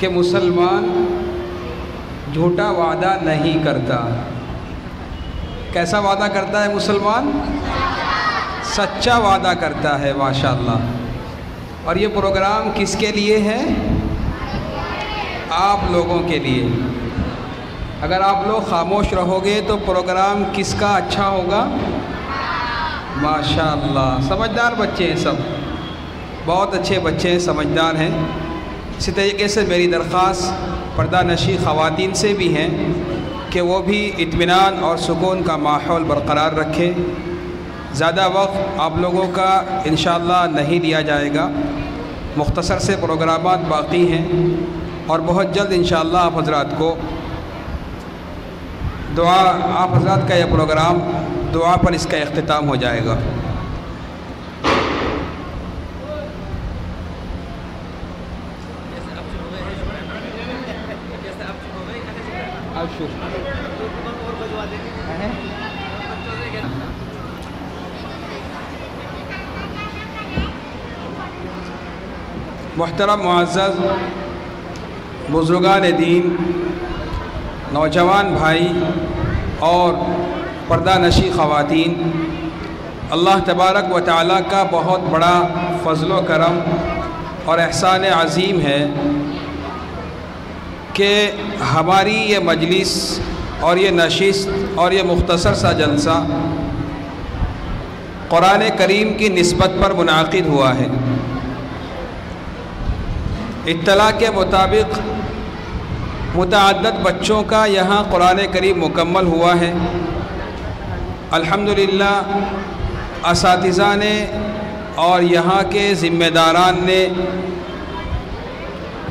کہ مسلمان جھوٹا وعدہ نہیں کرتا۔ کیسا وعدہ کرتا ہے مسلمان؟ سچا وعدہ کرتا ہے، ماشاءاللہ۔ اور یہ پروگرام کس کے لیے ہے؟ آپ لوگوں کے لیے۔ اگر آپ لوگ خاموش رہو گے تو پروگرام کس کا اچھا ہوگا؟ ماشاءاللہ، سمجھدار بچے ہیں، سب بہت اچھے بچے ہیں، سمجھدار ہیں۔ اسی طریقے سے میری درخواست پردہ نشی خواتین سے بھی ہیں کہ وہ بھی اطمینان اور سکون کا ماحول برقرار رکھیں۔ زیادہ وقت آپ لوگوں کا انشاءاللہ نہیں لیا جائے گا، مختصر سے پروگرامات باقی ہیں، اور بہت جلد انشاءاللہ آپ حضرات کو آپ حضرات کا یہ پروگرام دعا پر اس کا اختتام ہو جائے گا۔ محترم معزز بزرگان دین، نوجوان بھائی اور پردہ نشی خواتین، اللہ تبارک و تعالیٰ کا بہت بڑا فضل و کرم اور احسان عظیم ہے کہ ہماری یہ مجلس اور یہ نشست اور یہ مختصر سا جلسہ قرآن کریم کی نسبت پر منعقد ہوا ہے۔ اطلاع کے مطابق متعدد بچوں کا یہاں قرآن کریم مکمل ہوا ہے۔ الحمدللہ اساتذہ نے اور یہاں کے ذمہ داران نے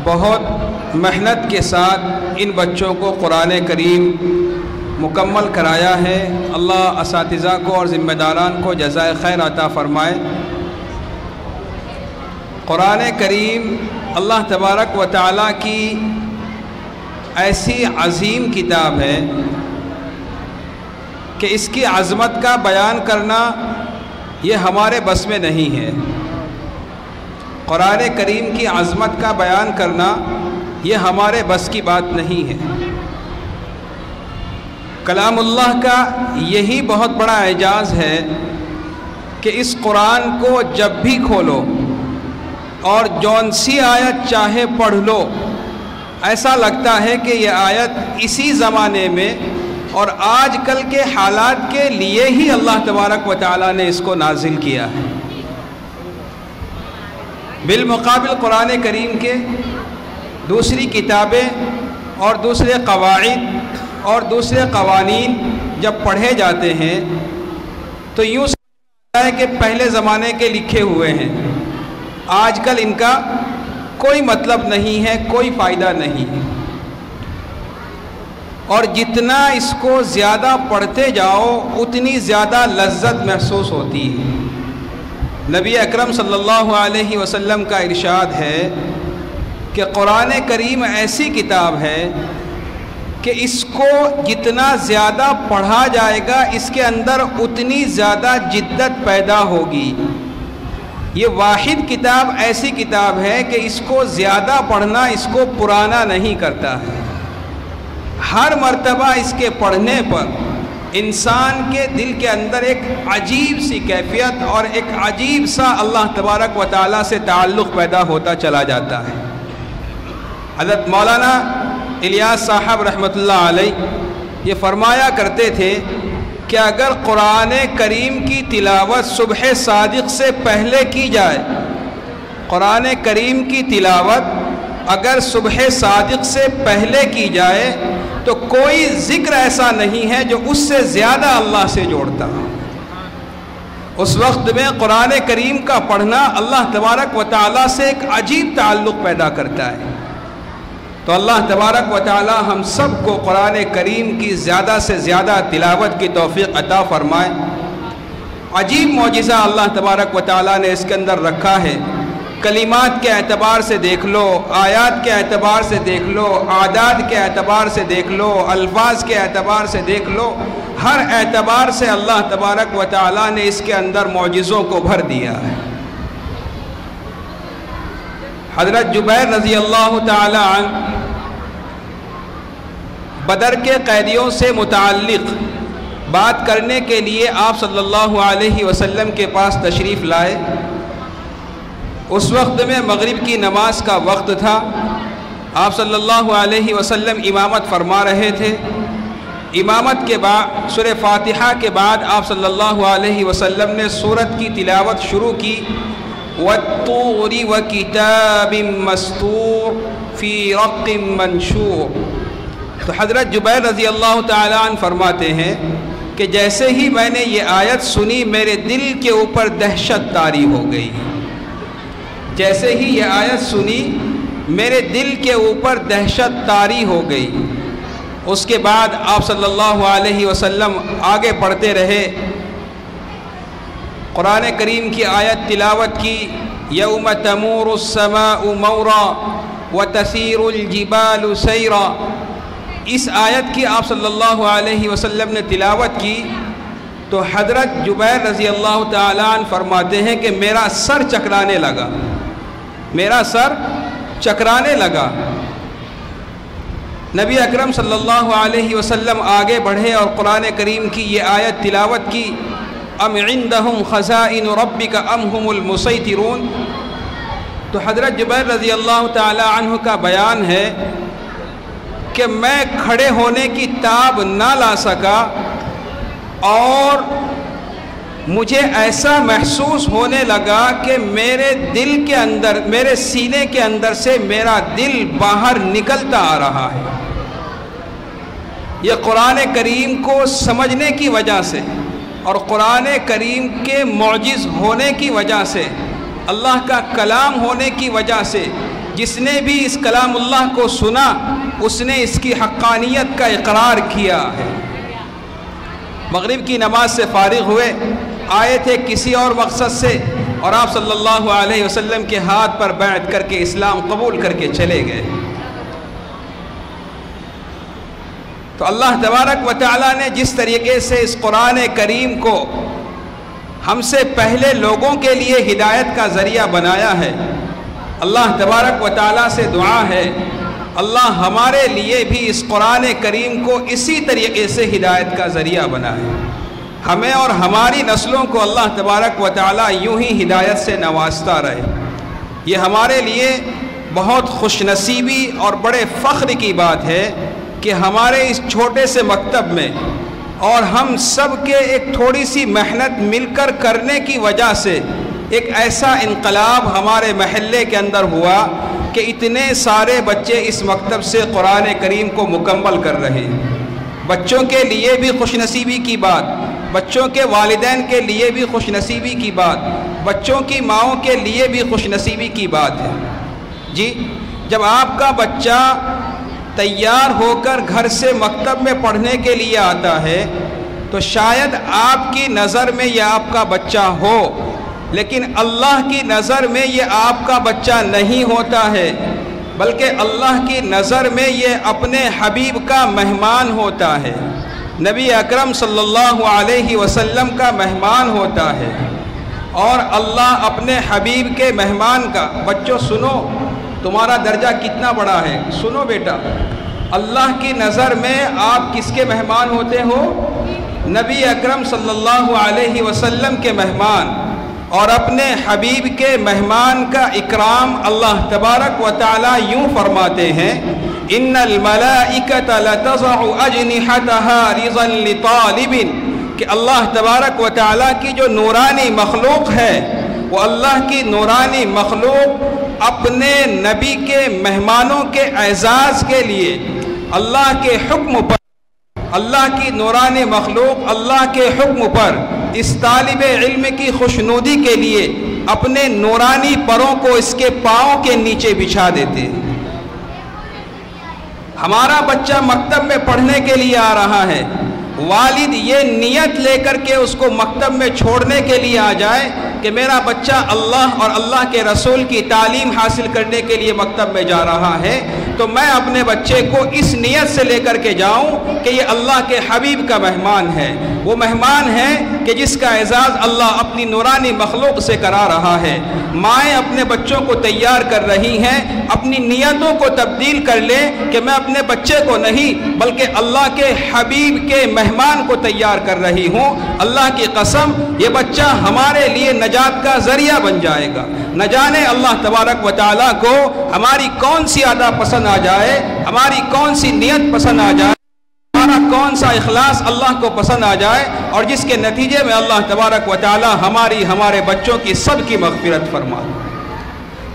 بہت محنت کے ساتھ ان بچوں کو قرآن کریم مکمل کرایا ہے۔ اللہ اساتذہ کو اور ذمہ داران کو جزائے خیر عطا فرمائے۔ قرآن کریم اللہ تبارک و تعالیٰ کی ایسی عظیم کتاب ہے کہ اس کی عظمت کا بیان کرنا یہ ہمارے بس میں نہیں ہے۔ قرآن کریم کی عظمت کا بیان کرنا یہ ہمارے بس کی بات نہیں ہے۔ کلام اللہ کا یہی بہت بڑا اعجاز ہے کہ اس قرآن کو جب بھی کھولو اور جون سی آیت چاہے پڑھ لو، ایسا لگتا ہے کہ یہ آیت اسی زمانے میں اور آج کل کے حالات کے لیے ہی اللہ تبارک و تعالیٰ نے اس کو نازل کیا ہے۔ بالمقابل قرآن کریم کے دوسری کتابیں اور دوسرے قواعد اور دوسرے قوانین جب پڑھے جاتے ہیں تو یوں سمجھتا ہے کہ پہلے زمانے کے لکھے ہوئے ہیں، آج کل ان کا کوئی مطلب نہیں ہے، کوئی فائدہ نہیں ہے۔ اور جتنا اس کو زیادہ پڑھتے جاؤ اتنی زیادہ لذت محسوس ہوتی ہے۔ نبی اکرم صلی اللہ علیہ وسلم کا ارشاد ہے کہ قرآن کریم ایسی کتاب ہے کہ اس کو جتنا زیادہ پڑھا جائے گا اس کے اندر اتنی زیادہ جدت پیدا ہوگی۔ یہ واحد کتاب ایسی کتاب ہے کہ اس کو زیادہ پڑھنا اس کو پرانا نہیں کرتا ہے۔ ہر مرتبہ اس کے پڑھنے پر انسان کے دل کے اندر ایک عجیب سی کیفیت اور ایک عجیب سا اللہ تبارک و تعالیٰ سے تعلق پیدا ہوتا چلا جاتا ہے۔ حضرت مولانا الیاس صاحب رحمۃ اللہ علیہ یہ فرمایا کرتے تھے کہ اگر قرآن کریم کی تلاوت صبح صادق سے پہلے کی جائے، قرآن کریم کی تلاوت اگر صبح صادق سے پہلے کی جائے تو کوئی ذکر ایسا نہیں ہے جو اس سے زیادہ اللہ سے جوڑتا۔ اس وقت میں قرآن کریم کا پڑھنا اللہ تبارک و تعالیٰ سے ایک عجیب تعلق پیدا کرتا ہے۔ تو اللہ تبارک و تعالیٰ ہم سب کو قرآن کریم کی زیادہ سے زیادہ تلاوت کی توفیق عطا فرمائے۔ عجیب معجزہ اللہ تبارک و تعالیٰ نے اس کے اندر رکھا ہے۔ کلمات کے اعتبار سے دیکھ لو، آیات کے اعتبار سے دیکھ لو، اعداد کے اعتبار سے دیکھ لو، الفاظ کے اعتبار سے دیکھ لو، ہر اعتبار سے اللہ تبارک و تعالیٰ نے اس کے اندر معجزوں کو بھر دیا ہے۔ حضرت جبیر رضی اللہ تعالی عنہ بدر کے قیدیوں سے متعلق بات کرنے کے لیے آپ صلی اللہ علیہ وسلم کے پاس تشریف لائے۔ اس وقت میں مغرب کی نماز کا وقت تھا۔ آپ صلی اللہ علیہ وسلم امامت فرما رہے تھے۔ امامت کے بعد سورہ فاتحہ کے بعد آپ صلی اللہ علیہ وسلم نے سورت کی تلاوت شروع کی، وَالطُّورِ وَكِتَابٍ مَّسْطُورٍ فِي رَقٍّ مَّنشُورٍ۔ تو حضرت جبیر رضی اللہ تعالیٰ عنہ فرماتے ہیں کہ جیسے ہی میں نے یہ آیت سنی میرے دل کے اوپر دہشت طاری ہو گئی۔ جیسے ہی یہ آیت سنی میرے دل کے اوپر دہشت طاری ہو گئی۔ اس کے بعد آپ صلی اللہ علیہ وسلم آگے پڑھتے رہے، قرآن کریم کی آیت تلاوت کی، یوم تمور السماء مورا وتسیر الجبال سیرا۔ اس آیت کی آپ صلی اللہ علیہ وسلم نے تلاوت کی تو حضرت جبیر رضی اللہ تعالیٰ عنہ فرماتے ہیں کہ میرا سر چکرانے لگا، میرا سر چکرانے لگا۔ نبی اکرم صلی اللہ علیہ وسلم آگے بڑھے اور قرآن کریم کی یہ آیت تلاوت کی، ام عندہم خزائن ربک ام ہم المسیطرون۔ تو حضرت جبیر رضی اللہ تعالی عنہ کا بیان ہے کہ میں کھڑے ہونے کی تاب نہ لا سکا اور مجھے ایسا محسوس ہونے لگا کہ میرے دل کے اندر، میرے سینے کے اندر سے میرا دل باہر نکلتا آ رہا ہے۔ یہ قرآن کریم کو سمجھنے کی وجہ سے اور قرآن کریم کے معجز ہونے کی وجہ سے، اللہ کا کلام ہونے کی وجہ سے، جس نے بھی اس کلام اللہ کو سنا اس نے اس کی حقانیت کا اقرار کیا ہے۔ مغرب کی نماز سے فارغ ہوئے، آئے تھے کسی اور مقصد سے، اور آپ صلی اللہ علیہ وسلم کے ہاتھ پر بیعت کر کے اسلام قبول کر کے چلے گئے۔ تو اللہ تبارک و تعالیٰ نے جس طریقے سے اس قرآن کریم کو ہم سے پہلے لوگوں کے لیے ہدایت کا ذریعہ بنایا ہے، اللہ تبارک و تعالیٰ سے دعا ہے اللہ ہمارے لیے بھی اس قرآن کریم کو اسی طریقے سے ہدایت کا ذریعہ بنائے۔ ہمیں اور ہماری نسلوں کو اللہ تبارک و تعالیٰ یوں ہی ہدایت سے نوازتا رہے۔ یہ ہمارے لیے بہت خوش نصیبی اور بڑے فخر کی بات ہے کہ ہمارے اس چھوٹے سے مکتب میں اور ہم سب کے ایک تھوڑی سی محنت مل کر کرنے کی وجہ سے ایک ایسا انقلاب ہمارے محلے کے اندر ہوا کہ اتنے سارے بچے اس مکتب سے قرآن کریم کو مکمل کر رہے ہیں۔ بچوں کے لیے بھی خوش نصیبی کی بات، بچوں کے والدین کے لیے بھی خوش نصیبی کی بات، بچوں کی ماؤں کے لیے بھی خوش نصیبی کی بات ہے۔ جی، جب آپ کا بچہ تیار ہو کر گھر سے مکتب میں پڑھنے کے لیے آتا ہے تو شاید آپ کی نظر میں یہ آپ کا بچہ ہو، لیکن اللہ کی نظر میں یہ آپ کا بچہ نہیں ہوتا ہے، بلکہ اللہ کی نظر میں یہ اپنے حبیب کا مہمان ہوتا ہے، نبی اکرم صلی اللہ علیہ وسلم کا مہمان ہوتا ہے۔ اور اللہ اپنے حبیب کے مہمان کا، بچوں سنو تمہارا درجہ کتنا بڑا ہے، سنو بیٹا، اللہ کی نظر میں آپ کس کے مہمان ہوتے ہو؟ نبی اکرم صلی اللہ علیہ وسلم کے مہمان۔ اور اپنے حبیب کے مہمان کا اکرام اللہ تبارک و تعالیٰ یوں فرماتے ہیں، ان الملائکۃ لتضع اجنحتها رضا لطالب، کہ اللہ تبارک و تعالیٰ کی جو نورانی مخلوق ہے وہ اللہ کی نورانی مخلوق اپنے نبی کے مہمانوں کے اعزاز کے لیے اللہ کے حکم پر، اللہ کی نورانی مخلوق اللہ کے حکم پر اس طالب علم کی خوشنودی کے لیے اپنے نورانی پروں کو اس کے پاؤں کے نیچے بچھا دیتے ہیں۔ ہمارا بچہ مکتب میں پڑھنے کے لیے آ رہا ہے، والد یہ نیت لے کر کے اس کو مکتب میں چھوڑنے کے لیے آ جائے کہ میرا بچہ اللہ اور اللہ کے رسول کی تعلیم حاصل کرنے کے لیے مکتب میں جا رہا ہے، تو میں اپنے بچے کو اس نیت سے لے کر کے جاؤں کہ یہ اللہ کے حبیب کا مہمان ہے، وہ مہمان ہے کہ جس کا اعزاز اللہ اپنی نورانی مخلوق سے کرا رہا ہے۔ مائیں اپنے بچوں کو تیار کر رہی ہیں، اپنی نیتوں کو تبدیل کر لیں کہ میں اپنے بچے کو نہیں بلکہ اللہ کے حبیب کے مہمان کو تیار کر رہی ہوں۔ اللہ کی قسم یہ بچہ ہمارے لیے نجات کا ذریعہ بن جائے گا۔ نہ جانے اللہ تبارک و تعالیٰ کو ہماری کون سی ادا پسند آ جائے، ہماری کون سی نیت پسند آ جائے، ہمارا کون سا اخلاص اللہ کو پسند آ جائے، اور جس کے نتیجے میں اللہ تبارک و تعالیٰ ہمارے بچوں کی سب کی مغفرت فرما دے۔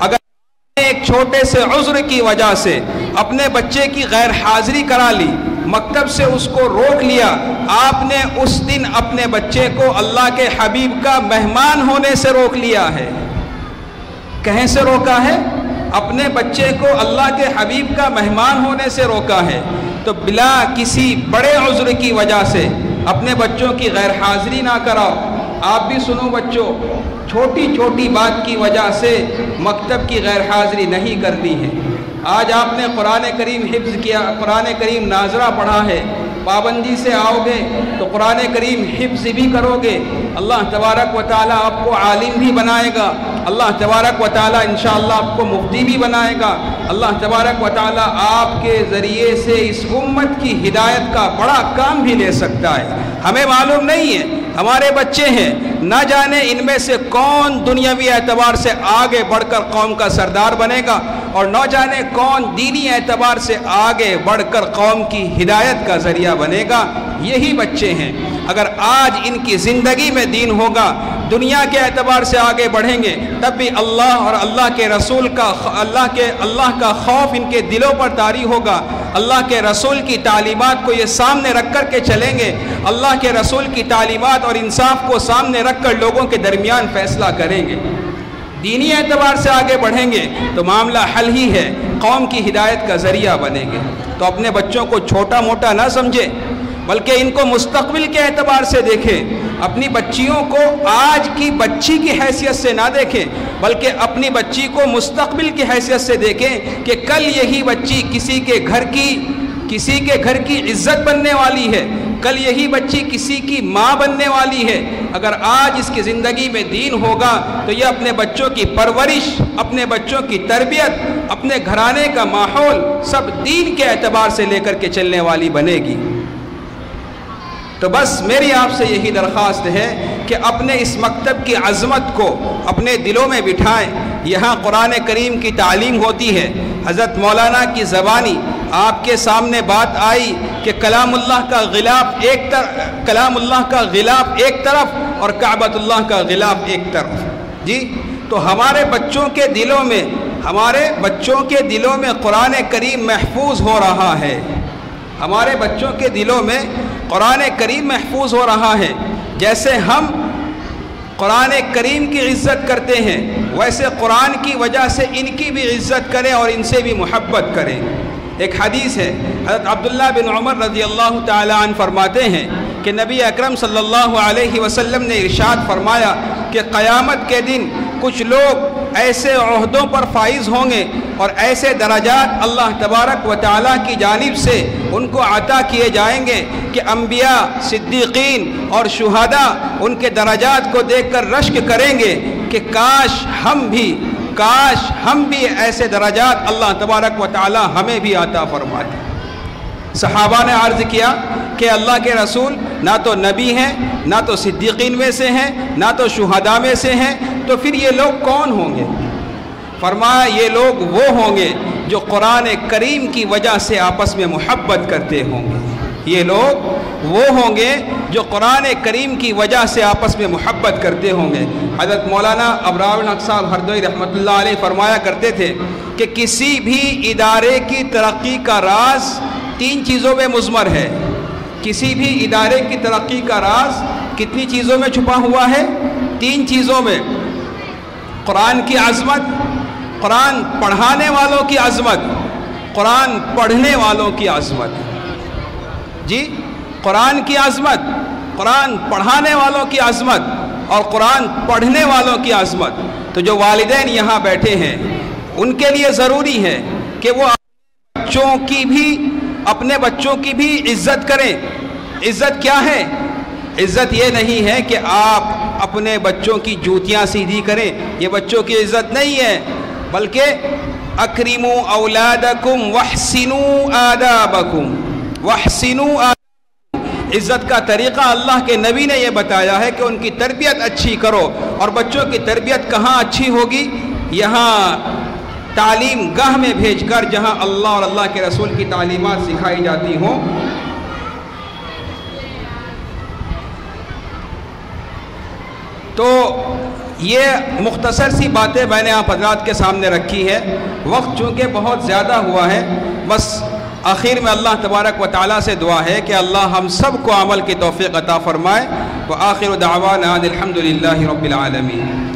اگر ایک چھوٹے سے عذر کی وجہ سے اپنے بچے کی غیر حاضری کرا لی، مکتب سے اس کو روک لیا، آپ نے اس دن اپنے بچے کو اللہ کے حبیب کا مہمان ہونے سے روک لیا ہے۔ کہیں سے روکا ہے؟ اپنے بچے کو اللہ کے حبیب کا مہمان ہونے سے روکا ہے۔ تو بلا کسی بڑے عذر کی وجہ سے اپنے بچوں کی غیر حاضری نہ کراؤ۔ آپ بھی سنو بچوں، چھوٹی چھوٹی بات کی وجہ سے مکتب کی غیر حاضری نہیں کرنی ہے۔ آج آپ نے قرآن کریم حفظ کیا، قرآن کریم ناظرہ پڑھا ہے، پابندی سے آؤ گے تو قرآن کریم حفظ بھی کرو گے، اللہ تبارک و تعالیٰ آپ کو عالم بھی بنائے گا، اللہ تبارک و تعالیٰ انشاءاللہ آپ کو مفتی بھی بنائے گا، اللہ تبارک و تعالیٰ آپ کے ذریعے سے اس امت کی ہدایت کا بڑا کام بھی لے سکتا ہے۔ ہمیں معلوم نہیں ہے، ہمارے بچے ہیں، نہ جانے ان میں سے کون دنیاوی اعتبار سے آگے بڑھ کر قوم کا سردار بنے گا، اور نہ جانے کون دینی اعتبار سے آگے بڑھ کر قوم کی ہدایت کا ذریعہ بنے گا۔ یہی بچے ہیں، اگر آج ان کی زندگی میں دین ہوگا، دنیا کے اعتبار سے آگے بڑھیں گے، تب بھی اللہ اور اللہ کے رسول کا اللہ کا خوف ان کے دلوں پر طاری ہوگا، اللہ کے رسول کی تعلیمات کو یہ سامنے رکھ کر کے چلیں گے، اللہ کے رسول کی تعلیمات اور انصاف کو سامنے رکھ کر لوگوں کے درمیان فیصلہ کریں گے، دینی اعتبار سے آگے بڑھیں گے تو معاملہ حل ہی ہے، قوم کی ہدایت کا ذریعہ بنیں گے۔ تو اپنے بچوں کو چھوٹا موٹا نہ سمجھیں، بلکہ ان کو مستقبل کے اعتبار سے دیکھیں۔ اپنی بچیوں کو آج کی بچی کی حیثیت سے نہ دیکھیں، بلکہ اپنی بچی کو مستقبل کی حیثیت سے دیکھیں کہ کل یہی بچی کسی کے گھر کی عزت بننے والی ہے، کل یہی بچی کسی کی ماں بننے والی ہے۔ اگر آج اس کی زندگی میں دین ہوگا تو یہ اپنے بچوں کی پرورش، اپنے بچوں کی تربیت، اپنے گھرانے کا ماحول سب دین کے اعتبار سے لے کر کے چلنے والی بنے گی۔ تو بس میری آپ سے یہی درخواست ہے کہ اپنے اس مکتب کی عظمت کو اپنے دلوں میں بٹھائیں۔ یہاں قرآن کریم کی تعلیم ہوتی ہے، حضرت مولانا کی زبانی آپ کے سامنے بات آئی کہ کلام اللہ کا غلاف ایک طرف اور کعبۃ اللہ کا غلاف ایک طرف۔ جی، تو ہمارے بچوں کے دلوں میں قرآن کریم محفوظ ہو رہا ہے، ہمارے بچوں کے دلوں میں قرآن کریم محفوظ ہو رہا ہے۔ جیسے ہم قرآن کریم کی عزت کرتے ہیں، ویسے قرآن کی وجہ سے ان کی بھی عزت کریں اور ان سے بھی محبت کریں۔ ایک حدیث ہے، حضرت عبداللہ بن عمر رضی اللہ تعالی عنہ فرماتے ہیں کہ نبی اکرم صلی اللہ علیہ وسلم نے ارشاد فرمایا کہ قیامت کے دن کچھ لوگ ایسے عہدوں پر فائز ہوں گے اور ایسے درجات اللہ تبارک و تعالیٰ کی جانب سے ان کو عطا کیے جائیں گے کہ انبیاء، صدیقین اور شہداء ان کے درجات کو دیکھ کر رشک کریں گے کہ کاش ہم بھی ایسے درجات اللہ تبارک و تعالیٰ ہمیں بھی عطا فرما دے۔ صحابہ نے عرض کیا کہ اللہ کے رسول نہ تو نبی ہیں، نہ تو صدیقین میں سے ہیں، نہ تو شہداء میں سے ہیں، تو پھر یہ لوگ کون ہوں گے؟ فرمایا یہ لوگ وہ ہوں گے جو قرآن کریم کی وجہ سے آپس میں محبت کرتے ہوں گے، یہ لوگ وہ ہوں گے جو قرآن کریم کی وجہ سے آپس میں محبت کرتے ہوں گے۔ حضرت مولانا ابرار الحق صاحب ہردوئی رحمۃ اللہ علیہ فرمایا کرتے تھے کہ کسی بھی ادارے کی ترقی کا راز 3 چیزوں میں مضمر ہے۔ کسی بھی ادارے کی ترقی کا راز کتنی چیزوں میں چھپا ہوا ہے؟ 3 چیزوں میں۔ قرآن کی عظمت، قرآن پڑھانے والوں کی عظمت، قرآن پڑھنے والوں کی عظمت۔ جی، قرآن کی عظمت، قرآن پڑھانے والوں کی عظمت اور قرآن پڑھنے والوں کی عظمت۔ تو جو والدین یہاں بیٹھے ہیں ان کے لیے ضروری ہے کہ وہ اپنے بچوں کی بھی عزت کریں۔ عزت کیا ہے؟ عزت یہ نہیں ہے کہ آپ اپنے بچوں کی جوتیاں سیدھی کریں، یہ بچوں کی عزت نہیں ہے، بلکہ اکرموا اولادکم واحسنوا آدابکم واحسنوا آدابکم۔ عزت کا طریقہ اللہ کے نبی نے یہ بتایا ہے کہ ان کی تربیت اچھی کرو، اور بچوں کی تربیت کہاں اچھی ہوگی؟ یہاں تعلیم گاہ میں بھیج کر، جہاں اللہ اور اللہ کے رسول کی تعلیمات سکھائی جاتی ہوں۔ تو یہ مختصر سی باتیں میں نے آپ حضرات کے سامنے رکھی ہے، وقت چونکہ بہت زیادہ ہوا ہے، بس آخر میں اللہ تبارک و تعالیٰ سے دعا ہے کہ اللہ ہم سب کو عمل کی توفیق عطا فرمائے۔ وآخر دعوانا الحمد للہ رب العالمین۔